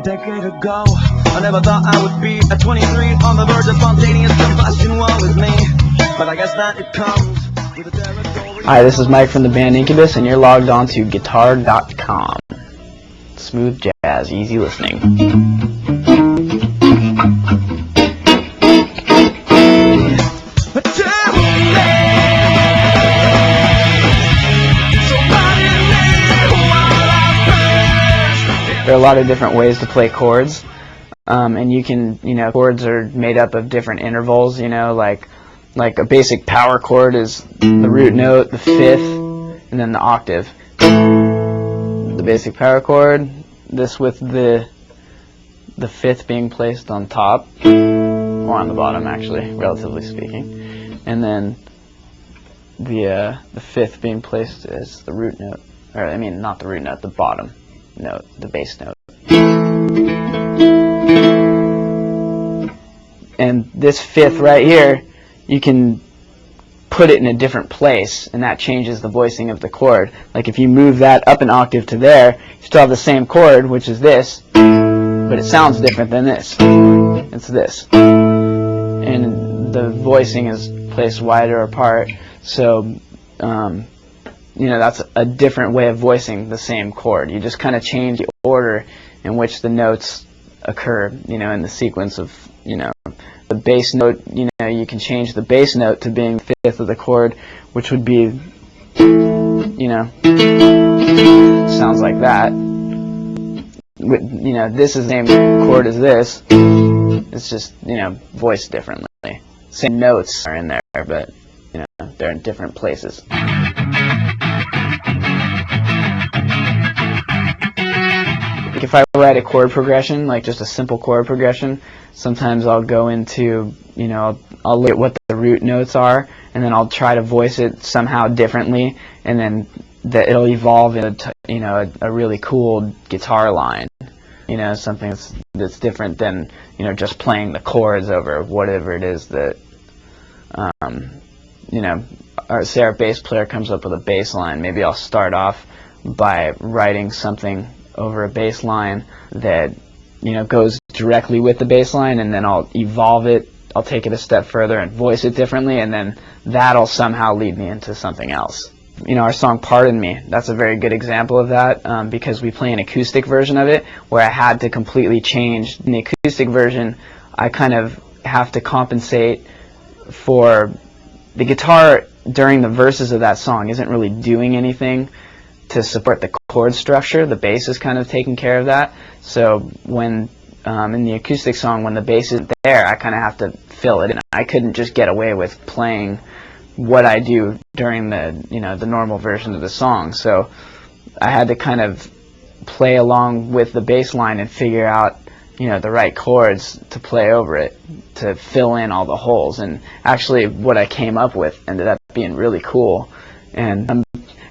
decade ago. I never thought I would be at 23 on the verge of spontaneous combustion. Woe is me, but I guess that it comes with a territory. Hi, this is Mike from the band Incubus, and you're logged on to guitar.com. Smooth jazz, easy listening. There are a lot of different ways to play chords, and you can, chords are made up of different intervals, like a basic power chord is the root note, the fifth, and then the octave. The basic power chord, this with the fifth being placed on top, or on the bottom actually, relatively speaking, and then the fifth being placed as the root note, or I mean not the root note, the bottom note, the bass note. And this fifth right here, you can put it in a different place, and that changes the voicing of the chord. Like if you move that up an octave to there, you still have the same chord, which is this, but it sounds different than this. It's this. And the voicing is placed wider apart, so that's a different way of voicing the same chord. You just kind of change the order in which the notes occur, in the sequence of, the bass note, you can change the bass note to being the fifth of the chord, which would be, sounds like that. This is the same chord as this. It's just, voiced differently. Same notes are in there, but, they're in different places. If I write a chord progression, like just a simple chord progression, sometimes I'll go into, I'll look at what the root notes are, and then I'll try to voice it somehow differently, and then it'll evolve into, a really cool guitar line, something that's different than, just playing the chords over whatever it is that, say our bass player comes up with a bass line. Maybe I'll start off by writing something over a bass line that goes directly with the bass line, and then I'll evolve it, I'll take it a step further and voice it differently, and then that'll somehow lead me into something else. Our song Pardon Me, that's a very good example of that, because we play an acoustic version of it where I had to completely change. In the acoustic version, I kind of have to compensate for the guitar during the verses of that song isn't really doing anything to support the chord structure. The bass is kind of taking care of that. So when in the acoustic song, when the bass isn't there, I kind of have to fill it in. I couldn't just get away with playing what I do during the the normal version of the song. So I had to kind of play along with the bass line and figure out the right chords to play over it to fill in all the holes. And actually, what I came up with ended up being really cool. And I'm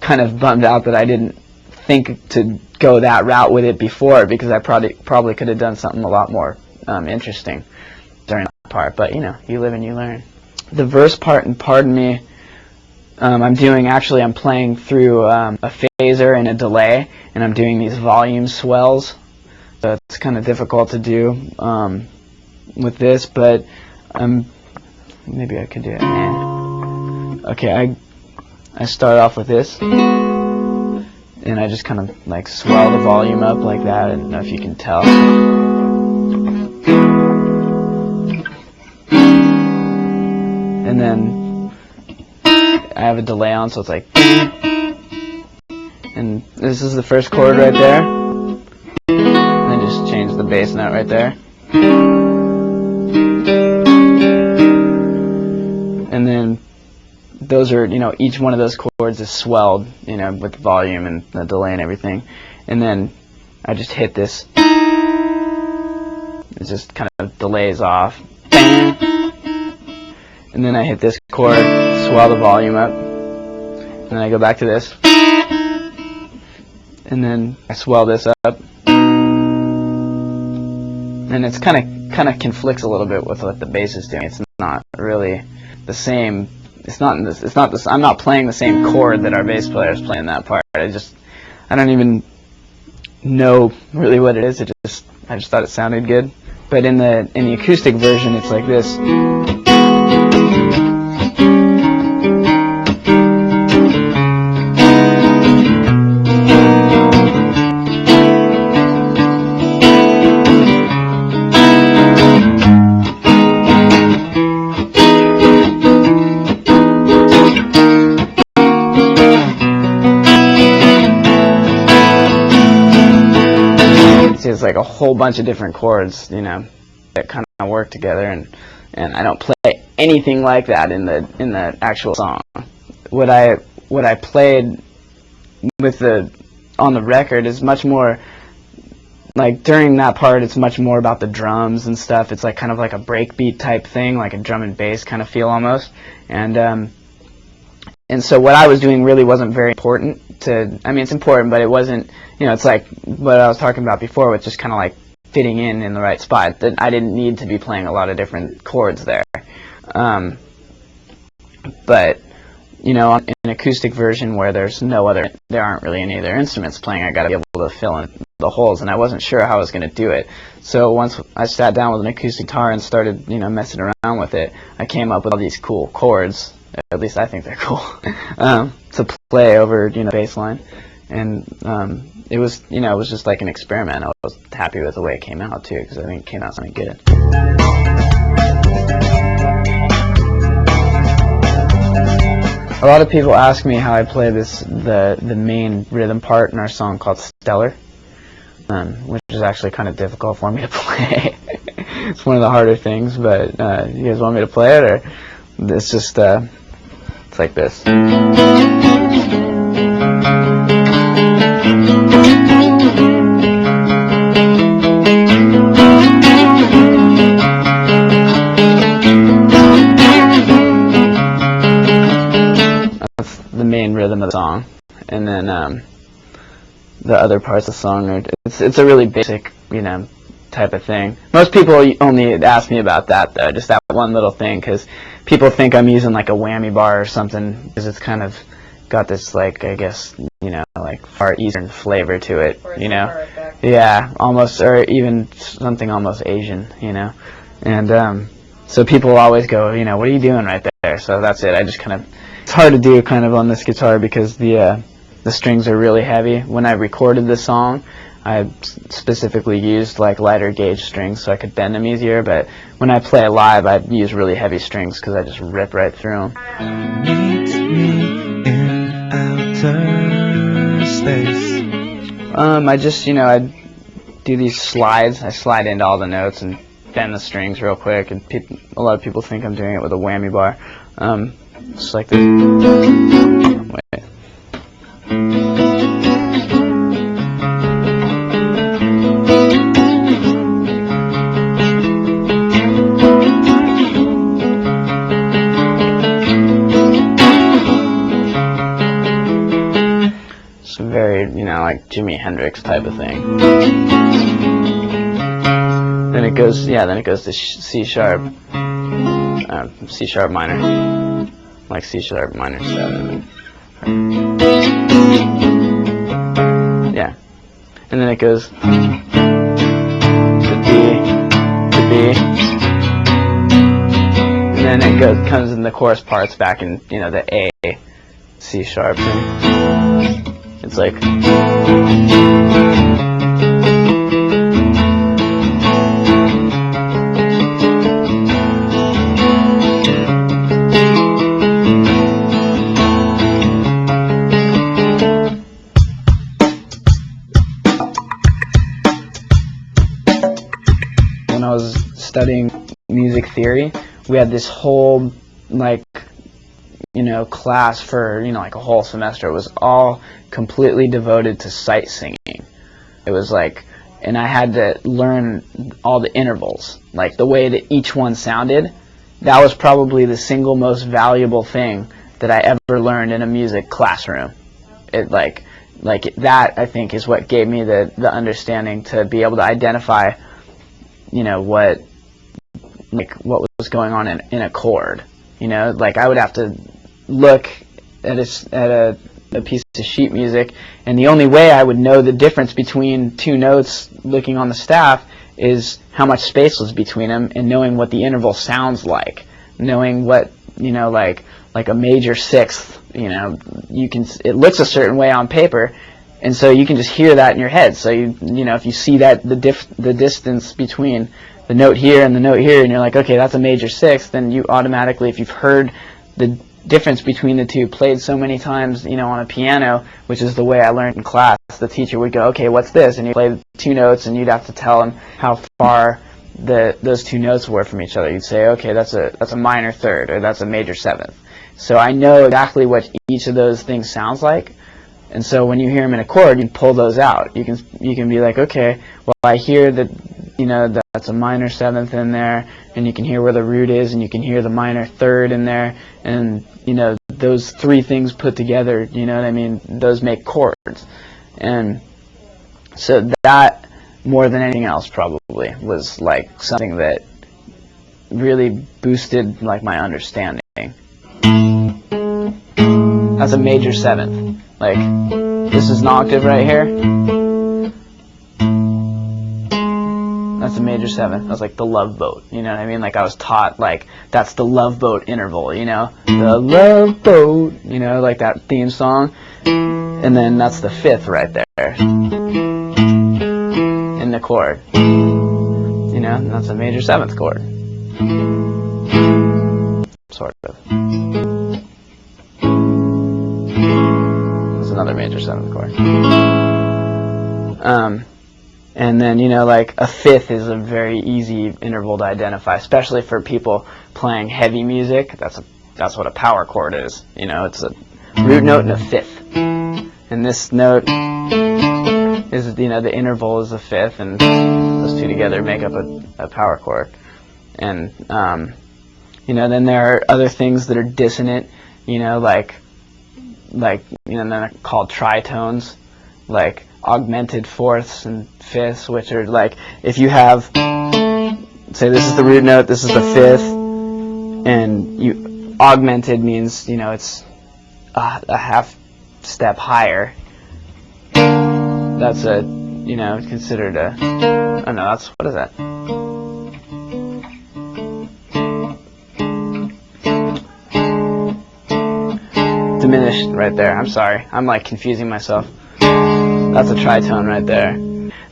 kind of bummed out that I didn't think to go that route with it before, because I probably could have done something a lot more interesting during that part. But you live and you learn. The verse part in Pardon Me, I'm playing through a phaser and a delay, and I'm doing these volume swells. So it's kind of difficult to do with this, but maybe I could do it. Okay, I start off with this, and I just kind of like swell the volume up like that. I don't know if you can tell. And then I have a delay on, so it's like, and this is the first chord right there. And then just change the bass note right there. And then those are, each one of those chords is swelled, with the volume and the delay and everything. And then I just hit this. It just kind of delays off. And then I hit this chord, swell the volume up. And then I go back to this. And then I swell this up. And it's kind of conflicts a little bit with what the bass is doing. It's not really the same. I'm not playing the same chord that our bass player is playing that part. I don't even know really what it is. It just I just thought it sounded good. But in the acoustic version, it's like this. It's like a whole bunch of different chords, you know, that kind of work together, and I don't play anything like that in the actual song. What I played with on the record is much more like, during that part it's much more about the drums and stuff. It's like kind of like a breakbeat type thing, like a drum and bass kind of feel almost, and so what I was doing really wasn't very important to, I mean, it's important, but it wasn't, you know, it's like what I was talking about before, with just kind of like fitting in the right spot. That I didn't need to be playing a lot of different chords there. But, you know, in an acoustic version where there aren't really any other instruments playing, I got to be able to fill in the holes, and I wasn't sure how I was going to do it. So once I sat down with an acoustic guitar and started, you know, messing around with it, I came up with all these cool chords. At least I think they're cool, to play over, you know, bass line. And it was, you know, it was just like an experiment. I was happy with the way it came out too, because I think it came out something good. A lot of people ask me how I play the main rhythm part in our song called Stellar, which is actually kind of difficult for me to play. It's one of the harder things, but you guys want me to play it, or it's just it's like this. That's the main rhythm of the song, and then the other parts of the song are, it's a really basic, you know, type of thing. Most people only ask me about that, though, just that one little thing, because people think I'm using like a whammy bar or something, because it's kind of got this, like, I guess, you know, like Far Eastern flavor to it, you know. Yeah, almost, or even something almost Asian, you know. And so people always go, you know, what are you doing right there? So that's it. I just kind of, it's hard to do kind of on this guitar because the strings are really heavy. When I recorded this song, I specifically used like lighter gauge strings so I could bend them easier, but when I play live I use really heavy strings because I just rip right through them. Meet me in outer space. I just, you know, I do these slides. I slide into all the notes and bend the strings real quick, and a lot of people think I'm doing it with a whammy bar. Just like this. Wait. Very, you know, like Jimi Hendrix type of thing. Then it goes, yeah, then it goes to C sharp minor, like C sharp minor 7. Yeah, and then it goes to B, and then it comes in the chorus parts back in, you know, the A, C sharp thing. It's like, when I was studying music theory, we had this whole, like, you know, class for, you know, like a whole semester. It was all completely devoted to sight singing. It was like, and I had to learn all the intervals, like the way that each one sounded. That was probably the single most valuable thing that I ever learned in a music classroom. It like that, I think, is what gave me the understanding to be able to identify, you know, what was going on in a chord. You know, like I would have to look at a piece of sheet music, and the only way I would know the difference between two notes looking on the staff is how much space was between them, and knowing what the interval sounds like, knowing what, like a major sixth, it looks a certain way on paper, and so you can just hear that in your head. So if you see that the distance between the note here and the note here, and you're like, okay, that's a major sixth, then you automatically, if you've heard the difference between the two played so many times, on a piano, which is the way I learned in class, the teacher would go, okay, what's this? And you play two notes, and you'd have to tell him how far those two notes were from each other. You'd say, okay, that's a minor third, or that's a major seventh. So I know exactly what each of those things sounds like, and so when you hear them in a chord, you can pull those out. You can be like, okay, well, I hear that, that's a minor seventh in there, and you can hear where the root is, and you can hear the minor third in there, and those three things put together, those make chords. And so that, more than anything else, probably was like something that really boosted like my understanding. That's a major seventh. Like, this is an octave right here. That's a major seventh. That's like the Love Boat. You know what I mean? Like, I was taught, like, that's the Love Boat interval, The Love Boat, like that theme song. And then that's the fifth right there in the chord. And that's a major seventh chord. Sort of. That's another major seventh chord. And then, like a fifth is a very easy interval to identify, especially for people playing heavy music. That's what a power chord is. It's a root note and a fifth. And this note is, the interval is a fifth, and those two together make up a power chord. And, then there are other things that are dissonant, like they're called tritones, like augmented fourths and fifths, which are like, if you have, say this is the root note, this is the fifth, and augmented means, it's a half step higher. That's considered what is that? Diminished right there. I'm sorry. I'm like confusing myself. That's a tritone right there.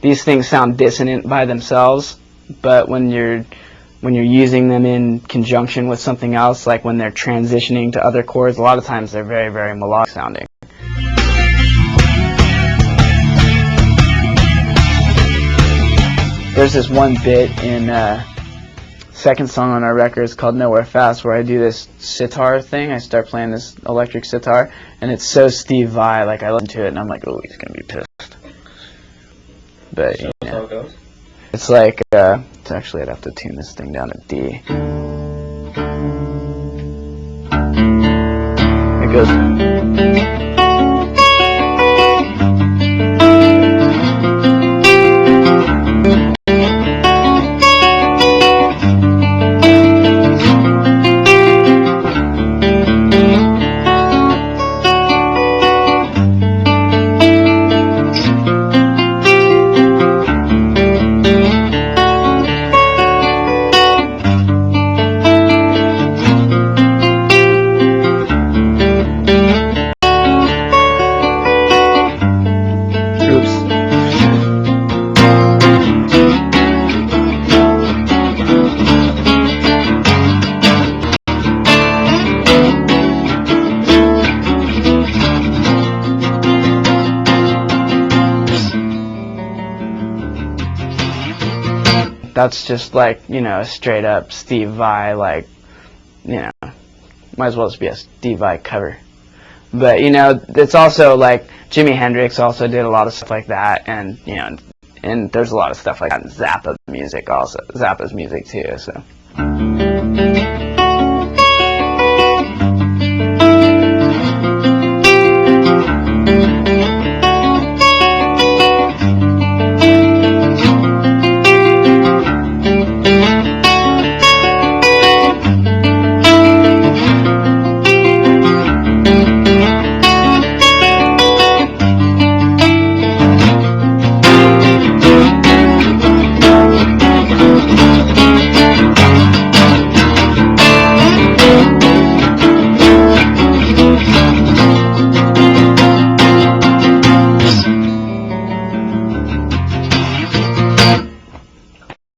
These things sound dissonant by themselves, but when you're using them in conjunction with something else, like when they're transitioning to other chords, a lot of times they're very, very melodic sounding. There's this one bit in second song on our record, it's called Nowhere Fast, where I do this sitar thing. I start playing this electric sitar, and it's so Steve Vai, like I listen to it and I'm like, oh, he's gonna be pissed. But so that's how it goes? It's like it's actually, I'd have to tune this thing down to D. It goes that's just like, a straight up Steve Vai, like, might as well just be a Steve Vai cover. But, it's also like Jimi Hendrix also did a lot of stuff like that, and, and there's a lot of stuff like that in Zappa's music too, so.